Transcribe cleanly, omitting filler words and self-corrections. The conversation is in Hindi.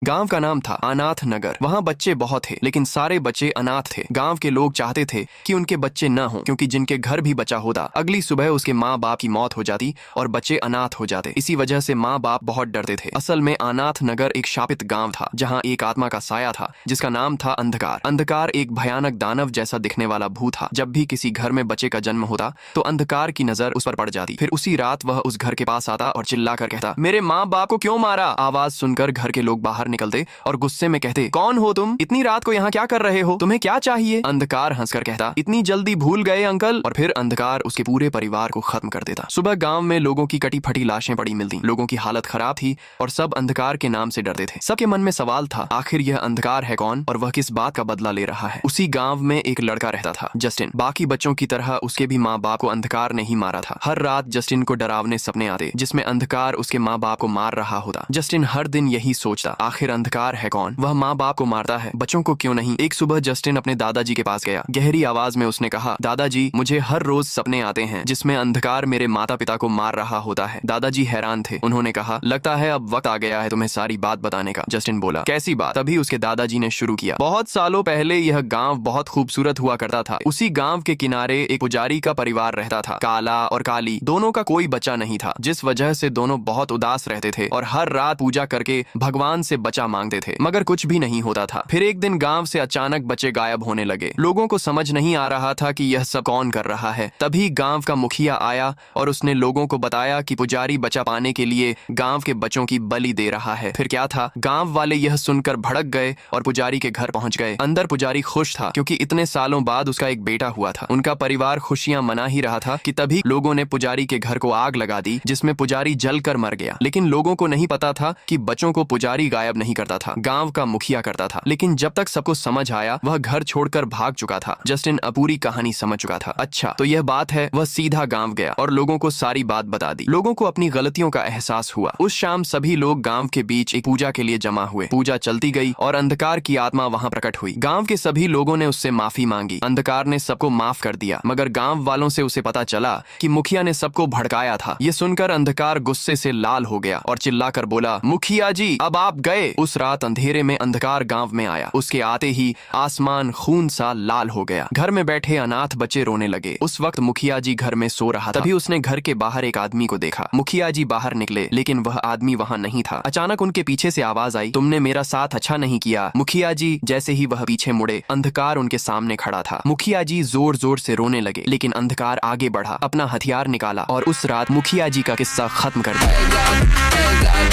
गांव का नाम था अनाथ नगर। वहाँ बच्चे बहुत थे, लेकिन सारे बच्चे अनाथ थे। गांव के लोग चाहते थे कि उनके बच्चे न हों, क्योंकि जिनके घर भी बचा होता अगली सुबह उसके माँ बाप की मौत हो जाती और बच्चे अनाथ हो जाते। इसी वजह से माँ बाप बहुत डरते थे। असल में अनाथ नगर एक शापित गाँव था, जहाँ एक आत्मा का साया था जिसका नाम था अंधकार। अंधकार एक भयानक दानव जैसा दिखने वाला भूत था। जब भी किसी घर में बच्चे का जन्म होता तो अंधकार की नजर उस पर पड़ जाती। फिर उसी रात वह उस घर के पास आता और चिल्लाकर कहता, मेरे माँ बाप को क्यों मारा? आवाज सुनकर घर के लोग बाहर निकलते और गुस्से में कहते, कौन हो तुम? इतनी रात को यहाँ क्या कर रहे हो? तुम्हें क्या चाहिए? अंधकार हंसकर कहता, इतनी जल्दी भूल गए अंकल? और फिर अंधकार उसके पूरे परिवार को खत्म कर देता। सुबह गांव में लोगों की कटी फटी लाशें पड़ी मिलती। लोगों की हालत खराब थी और सब अंधकार के नाम से डरते थे। सबके मन में सवाल था, आखिर यह अंधकार है कौन और वह किस बात का बदला ले रहा है? उसी गांव में एक लड़का रहता था, जस्टिन। बाकी बच्चों की तरह उसके भी माँ बाप को अंधकार ने ही मारा था। हर रात जस्टिन को डरावने सपने आते जिसमें अंधकार उसके माँ बाप को मार रहा होता। जस्टिन हर दिन यही सोचता, आखिर अंधकार है कौन? वह माँ बाप को मारता है, बच्चों को क्यों नहीं? एक सुबह जस्टिन अपने दादाजी के पास गया। गहरी आवाज में उसने कहा, दादाजी, मुझे हर रोज सपने आते हैं जिसमें अंधकार मेरे माता पिता को मार रहा होता है। दादाजी हैरान थे। उन्होंने कहा, लगता है अब वक्त आ गया है तुम्हें सारी बात बताने का। जस्टिन बोला, कैसी बात? तभी उसके दादाजी ने शुरू किया। बहुत सालों पहले यह गांव बहुत खूबसूरत हुआ करता था। उसी गांव के किनारे एक पुजारी का परिवार रहता था। काला और काली दोनों का कोई बच्चा नहीं था, जिस वजह से दोनों बहुत उदास रहते थे और हर रात पूजा करके भगवान से बच्चा मांगते थे, मगर कुछ भी नहीं होता था। फिर एक दिन गांव से अचानक बच्चे गायब होने लगे। लोगों को समझ नहीं आ रहा था कि यह सब कौन कर रहा है। तभी गांव का मुखिया आया और उसने लोगों को बताया कि पुजारी बच्चा पाने के लिए गांव के बच्चों की बलि दे रहा है। फिर क्या था, गांव वाले यह सुनकर भड़क गए और पुजारी के घर पहुंच गए। अंदर पुजारी खुश था क्योंकि इतने सालों बाद उसका एक बेटा हुआ था। उनका परिवार खुशियां मना ही रहा था कि तभी लोगों ने पुजारी के घर को आग लगा दी, जिसमें पुजारी जलकर मर गया। लेकिन लोगों को नहीं पता था कि बच्चों को पुजारी गायब नहीं करता था, गांव का मुखिया करता था। लेकिन जब तक सबको समझ आया, वह घर छोड़कर भाग चुका था। जस्टिन पूरी कहानी समझ चुका था। अच्छा तो यह बात है। वह सीधा गांव गया और लोगों को सारी बात बता दी। लोगों को अपनी गलतियों का एहसास हुआ। उस शाम सभी लोग गांव के बीच एक पूजा के लिए जमा हुए। पूजा चलती गई और अंधकार की आत्मा वहां प्रकट हुई। गांव के सभी लोगों ने उससे माफी मांगी। अंधकार ने सबको माफ कर दिया, मगर गांव वालों से उसे पता चला कि मुखिया ने सबको भड़काया था। ये सुनकर अंधकार गुस्से से लाल हो गया और चिल्लाकर बोला, मुखिया जी, अब आप गए। उस रात अंधेरे में अंधकार गांव में आया। उसके आते ही आसमान खून सा लाल हो गया। घर में बैठे अनाथ बच्चे रोने लगे। उस वक्त मुखिया जी घर में सो रहा था। तभी उसने घर के बाहर एक आदमी को देखा। मुखिया जी बाहर निकले, लेकिन वह आदमी वहां नहीं था। अचानक उनके पीछे से आवाज आई, तुमने मेरा साथ अच्छा नहीं किया। मुखिया जी जैसे ही वह पीछे मुड़े, अंधकार उनके सामने खड़ा था। मुखिया जी जोर जोर से रोने लगे, लेकिन अंधकार आगे बढ़ा, अपना हथियार निकाला और उस रात मुखिया जी का किस्सा खत्म कर दिया।